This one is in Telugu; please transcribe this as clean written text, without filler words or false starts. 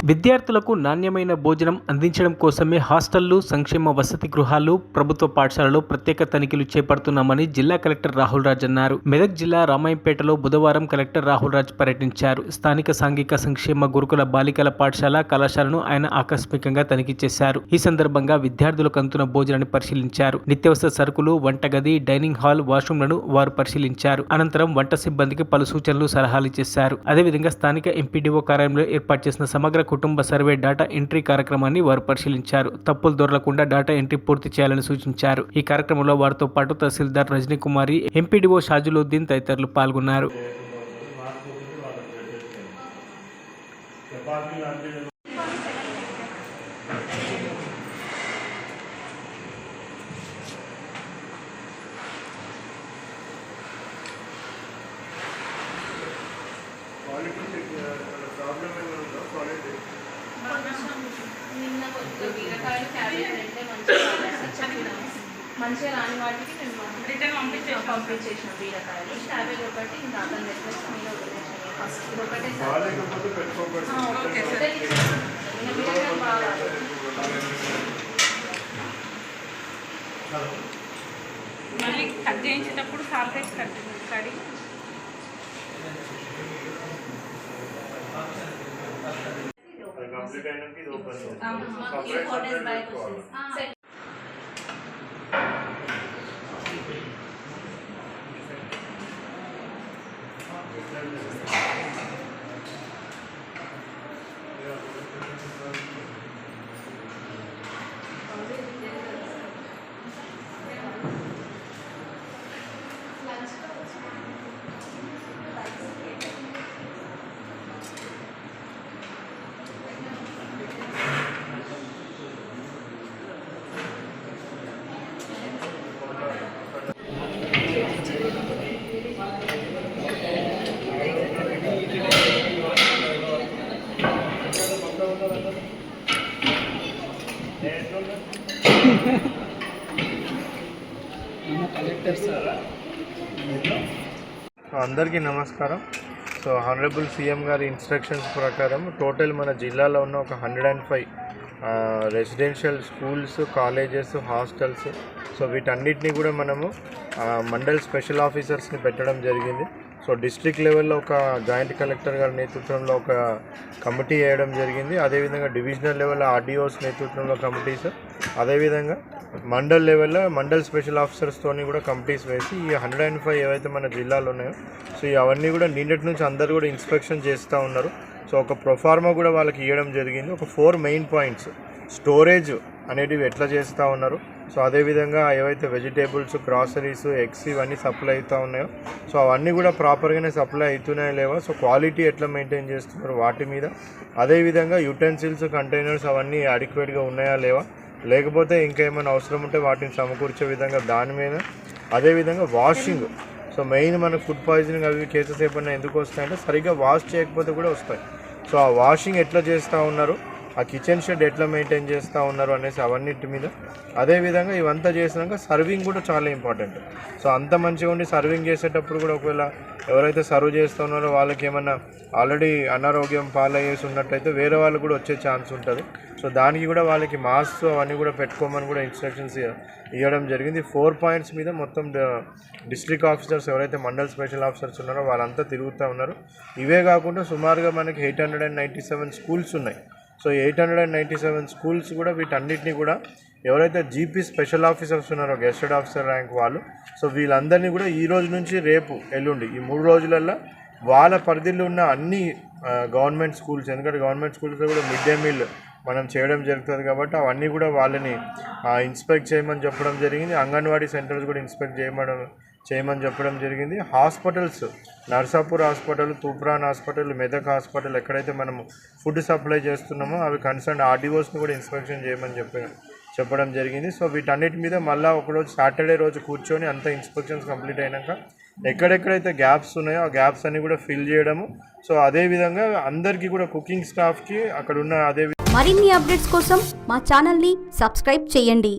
విద్యార్థులకు నాణ్యమైన భోజనం అందించడం కోసమే హాస్టళ్లు, సంక్షేమ వసతి గృహాలు, ప్రభుత్వ పాఠశాలలో ప్రత్యేక తనిఖీలు చేపడుతున్నామని జిల్లా కలెక్టర్ రాహుల్ రాజ్ అన్నారు. మెదక్ జిల్లా రామాయంపేటలో బుధవారం కలెక్టర్ రాహుల్ రాజ్ పర్యటించారు. స్థానిక సాంఘిక సంక్షేమ గురుకుల బాలికల పాఠశాల, కళాశాలను ఆయన ఆకస్మికంగా తనిఖీ చేశారు. ఈ సందర్భంగా విద్యార్థులకు అందుతున్న భోజనాన్ని పరిశీలించారు. నిత్యావసర సరుకులు, వంటగది, డైనింగ్ హాల్, వాష్రూమ్లను వారు పరిశీలించారు. అనంతరం వంట సిబ్బందికి పలు సూచనలు, సలహాలు చేశారు. అదేవిధంగా స్థానిక ఎంపీడీఓ కార్యాలయంలో ఏర్పాటు చేసిన సమగ్ర కుటుంబ సర్వే డాటా ఎంట్రీ కార్యక్రమాన్ని వారు పరిశీలించారు. తప్పులు దొరలకుండా డాటా ఎంట్రీ పూర్తి చేయాలని సూచించారు. ఈ కార్యక్రమంలో వారితో పాటు తహసీల్దార్ రజనీ కుమారి, ఎంపీడీఓ షాజులుద్దీన్ తదితరులు పాల్గొన్నారు. మంచిగా రాని వాటికి మేము రిటర్న్ పంపించేసిన బీరకాయలు క్యాబేజ్ ఒకటి ఇంకా అతను రిక్వెస్ట్ మీద వదిలేసాను. ఫస్ట్ ఒకటే బీరకాయలు బాగా మళ్ళీ కట్ చేయించేటప్పుడు సాల్టేజ్ కడిగి కంప్లీట్ అయినాక ఇది ఓపెన్ అందరికీ నమస్కారం. సో హానరబుల్ సీఎం గారి ఇన్స్ట్రక్షన్స్ ప్రకారం టోటల్ మన జిల్లాలో ఉన్న ఒక 105 residential schools, colleges, hostels, so వీటన్నిటిని కూడా మనము మండల్ స్పెషల్ ఆఫీసర్స్ని పెట్టడం జరిగింది. సో డిస్ట్రిక్ట్ లెవెల్లో ఒక జాయింట్ కలెక్టర్ గారి నేతృత్వంలో ఒక కమిటీ వేయడం జరిగింది. అదేవిధంగా డివిజనల్ లెవెల్లో ఆర్డీఓస్ నేతృత్వంలో కమిటీస్, అదేవిధంగా మండల్ లెవెల్లో మండల్ స్పెషల్ ఆఫీసర్స్తోని కూడా కమిటీస్ వేసి ఈ 105 ఏవైతే మన జిల్లాలో ఉన్నాయో సో అవన్నీ కూడా నిన్నటి నుంచి అందరూ కూడా ఇన్స్పెక్షన్ చేస్తూ ఉన్నారు. సో ఒక ప్రొఫార్మా కూడా వాళ్ళకి ఇవ్వడం జరిగింది. ఒక 4 మెయిన్ పాయింట్స్, స్టోరేజ్ అనేటివి ఎట్లా చేస్తూ ఉన్నారు, సో అదేవిధంగా ఏవైతే వెజిటేబుల్స్, గ్రాసరీస్, ఎగ్స్ ఇవన్నీ సప్లై అవుతూ ఉన్నాయో సో అవన్నీ కూడా ప్రాపర్గానే సప్లై అవుతున్నాయో లేవా, సో క్వాలిటీ ఎట్లా మెయింటైన్ చేస్తున్నారు వాటి మీద, అదేవిధంగా యుటెన్సిల్స్, కంటైనర్స్ అవన్నీ అడిక్వేట్గా ఉన్నాయా లేవా, లేకపోతే ఇంకేమైనా అవసరం ఉంటే వాటిని సమకూర్చే విధంగా దాని మీద, అదేవిధంగా వాషింగ్. సో మెయిన్ మనకు ఫుడ్ పాయిజనింగ్ అవి కేసెస్ ఏమైనా ఎందుకు వస్తాయంటే సరిగ్గా వాష్ చేయకపోతే కూడా వస్తాయి. సో ఆ వాషింగ్ ఎట్లా చేస్తూ ఉన్నారు, ఆ కిచెన్ షెడ్ ఎట్లా మెయింటైన్ చేస్తూ ఉన్నారు అనేసి అవన్నిటి మీద, అదేవిధంగా ఇవంతా చేసినాక సర్వింగ్ కూడా చాలా ఇంపార్టెంట్. సో అంత మంచిగా ఉండి సర్వింగ్ చేసేటప్పుడు కూడా ఒకవేళ ఎవరైతే సర్వ్ చేస్తూ ఉన్నారో వాళ్ళకి ఏమన్నా ఆల్రెడీ అనారోగ్యం పాలయ్యేసి ఉన్నట్టయితే వేరే వాళ్ళు కూడా వచ్చే ఛాన్స్ ఉంటుంది. సో దానికి కూడా వాళ్ళకి మాస్క్ అవన్నీ కూడా పెట్టుకోమని కూడా ఇన్స్ట్రక్షన్స్ ఇవ్వడం జరిగింది. 4 పాయింట్స్ మీద మొత్తం డిస్ట్రిక్ట్ ఆఫీసర్స్ ఎవరైతే మండల్ స్పెషల్ ఆఫీసర్స్ ఉన్నారో వాళ్ళంతా తిరుగుతూ ఉన్నారు. ఇవే కాకుండా సుమారుగా మనకి 897 స్కూల్స్ ఉన్నాయి. సో 897 స్కూల్స్ కూడా వీటన్నిటిని కూడా ఎవరైతే జీపీ స్పెషల్ ఆఫీసర్స్ ఉన్నారో గెస్టెడ్ ఆఫీసర్ ర్యాంక్ వాళ్ళు, సో వీళ్ళందరినీ కూడా ఈ రోజు నుంచి రేపు ఎల్లుండి ఈ 3 రోజులలో వాళ్ళ పరిధిలో ఉన్న అన్ని గవర్నమెంట్ స్కూల్స్, ఎందుకంటే గవర్నమెంట్ స్కూల్స్లో కూడా మిడ్ డే మీల్ మనం చేయడం జరుగుతుంది కాబట్టి అవన్నీ కూడా వాళ్ళని ఇన్స్పెక్ట్ చేయమని చెప్పడం జరిగింది. అంగన్వాడీ సెంటర్స్ కూడా ఇన్స్పెక్ట్ చేయమని చెప్పడం జరిగింది. Hospitals, Narsapur hospital, Toopran hospital, Medak hospital ఎక్కడైతే మనము ఫుడ్ సప్లై చేస్తున్నామో అవి కన్సర్న్ ఆర్డీఓస్ని కూడా ఇన్స్పెక్షన్ చేయమని చెప్పడం జరిగింది. సో వీటన్నిటి మీద మళ్ళీ ఒకరోజు సాటర్డే రోజు కూర్చొని అంతా ఇన్స్పెక్షన్స్ కంప్లీట్ అయినాక ఎక్కడెక్కడైతే గ్యాప్స్ ఉన్నాయో ఆ గ్యాప్స్ అన్ని కూడా ఫిల్ చేయడము. సో అదేవిధంగా అందరికీ కూడా కుకింగ్ స్టాఫ్కి అక్కడ ఉన్న మరిన్ని అప్డేట్స్ కోసం మా ఛానల్ని సబ్స్క్రైబ్ చేయండి.